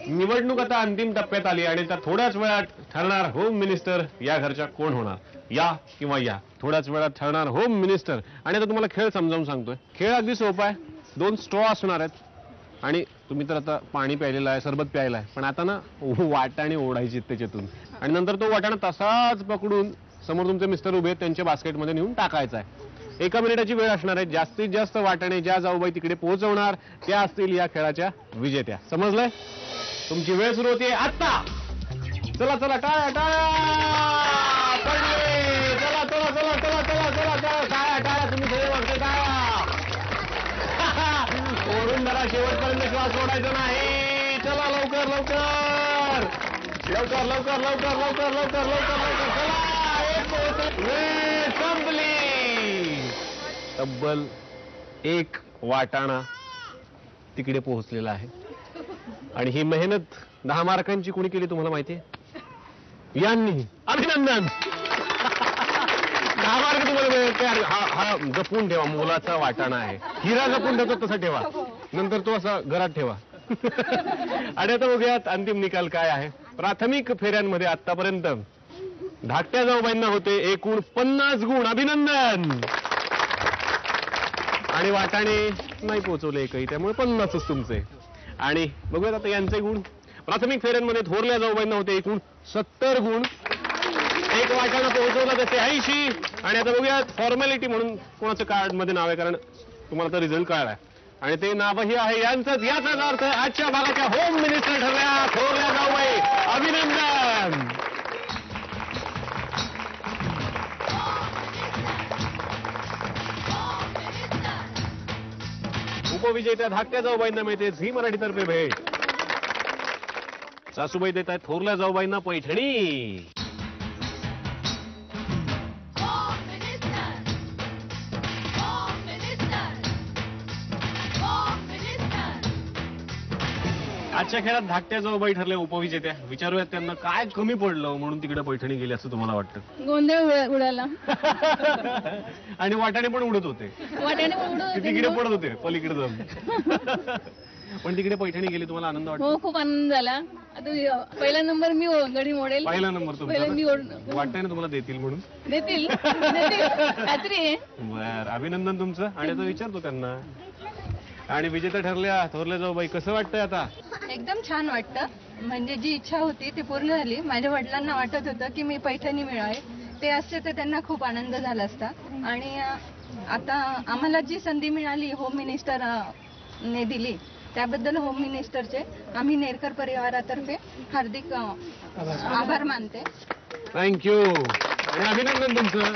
निवडणूक आता अंतिम टप्प्यात आली आणि त्या थोड्याच वेळात ठरणार होम मिनिस्टर या घरच्या कोण होणार, या किंवा या. थोड्याच वेळात ठरणार होम मिनिस्टर. आणि आता तुम्हाला खेळ समजावून सांगतोय. खेळ अगदी सोपा आहे. 2 स्ट्रॉ असणार आहेत आणि तुम्ही तर आता पाणी प्यायलेलं आहे, सरबत प्यायला आहे, पण आता ना वाटाणे ओढायची त्याच्यातून आणि नंतर तो वाटाणा तसाच पकडून समोर तुमचे मिस्टर उभे आहेत त्यांच्या बास्केटमध्ये नेऊन टाकायचा आहे. 1 मिनिटाची वेळ असणार आहे. जास्तीत जास्त वाटाणे ज्या जाऊबाई तिकडे पोहोचवणार त्या असतील या खेळाच्या विजेत्या. समजलंय? तुमची वेळ सुरू होते आता. चला चला टाळ्या टाळ्या पडले. चला चला चला चला चला चला चला टाळ्या टाळ्या. तुम्ही सगळे वाजते टाळ्या. ओढून जरा शेवटपर्यंत श्वास सोडायचा नाही. चला लवकर लवकर लवकर लवकर लवकर लवकर लवकर लवकर लवकर चला. वेळ संपली. तब्बल 1 वाटाणा तिकडे पोहोचलेला आहे आणि ही मेहनत 10 मार्कांची कोणी केली तुम्हाला माहितीये? यांनी. अभिनंदन. 10 मार्क तुम्हाला मिळते. हा जपून ठेवा. मोलाचा वाटाणा आहे. हिरा जपून ठेवतो तसा ठेवा. नंतर तो असा घरात ठेवा. आणि आता बघूयात अंतिम निकाल काय आहे. प्राथमिक फेऱ्यांमध्ये आतापर्यंत धाकट्या जाऊबाईंना होते एकूण 50 गुण. अभिनंदन. आणि वाटाणे नाही पोहोचवले एकही, त्यामुळे 50च तुमचे. आणि बघूयात आता यांचे गुण. प्राथमिक फेऱ्यांमध्ये थोरल्या जाऊबाईंना होते एकूण 70 गुण. 1 वाटाणा पोहोचवला त्याचे 80. आणि आता बघूयात फॉर्मॅलिटी म्हणून कोणाचं कार्ड मध्ये नाव आहे, कारण तुम्हाला तर रिझल्ट कळालाय आणि ते नावही आहे यांचंच. याचाच अर्थ आजच्या भागाच्या होम मिनिस्टर ठरल्या थोरल्या जाऊबाई. अभिनंदन. उपविजेत्या धाकट्या जाऊबाईंना मिळते झी मराठीतर्फे भेट. सासूबाई देत आहेत थोरल्या जाऊबाईंना पैठणी. आजच्या खेळात धाकट्या जाऊबाई ठरल्या उपविजेत्या. विचारूयात त्यांना काय कमी पडलं म्हणून तिकडे पैठणी गेली असं तुम्हाला वाटतं? गोंधळ उडाला. आणि वाटाणे पण उडत होते. वाटाणे पण उडत होते. तिकडे पडत होते पलीकडे जाऊन. पण तिकडे पैठणी गेली. तुम्हाला आनंद वाटतो? हो, खूप आनंद झाला. आता पहिला नंबर मी गडी मोडेल. पहिला नंबर तुमचा. वाटाणे तुम्हाला देतील म्हणून? देतील खात्री आहे. बर, अभिनंदन तुमचं. आणि आता विचारतो त्यांना. आणि विजेता ठरल्या थोरल्या जाऊबाई, कसं वाटतंय आता? एकदम छान वाटतं. म्हणजे जी इच्छा होती ती पूर्ण झाली. माझ्या वडिलांना वाटत होतं की मी पैठणी मिळावे, ते असते तर त्यांना खूप आनंद झाला असता. आणि आता आम्हाला जी संधी मिळाली होम मिनिस्टर ने दिली त्याबद्दल होम मिनिस्टरचे आम्ही नेरकर परिवारातर्फे हार्दिक आभार मानते. थँक्यू. आणि अभिनंदन तुमचं.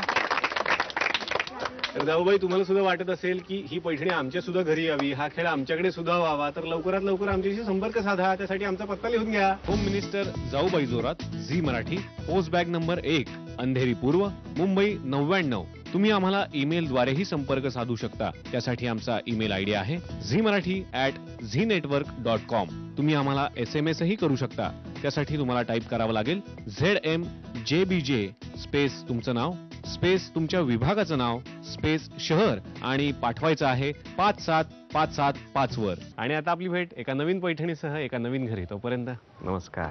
जाऊबाई, तुम्हाला सुद्धा वाटत असेल की ही पैठणी आमच्या सुद्धा घरी यावी, हा खेळ आमच्याकडे सुद्धा व्हावा, तर लवकरात लवकर आमच्याशी संपर्क साधा. त्यासाठी आमचा पत्ता लिहून घ्या. Home minister Jaubai Jorat, Zee Marathi, post bag number 1, Andheri पूर्व, मुंबई 99. तुम्ही आम्हाला ईमेलद्वारेही संपर्क साधू शकता. त्यासाठी आमचा ईमेल आयडी आहे zee@zeenetwork.com. तुम्ही आम्हाला SMS ही करू शकता. त्यासाठी तुम्हाला टाईप करावं लागेल ZMJBJ स्पेस तुमचं नाव स्पेस तुमच्या विभागाचं नाव स्पेस शहर आणि पाठवायचं आहे 57575 वर. आणि आता आपली भेट एका नवीन पैठणीसह एका नवीन घरी. तोपर्यंत नमस्कार.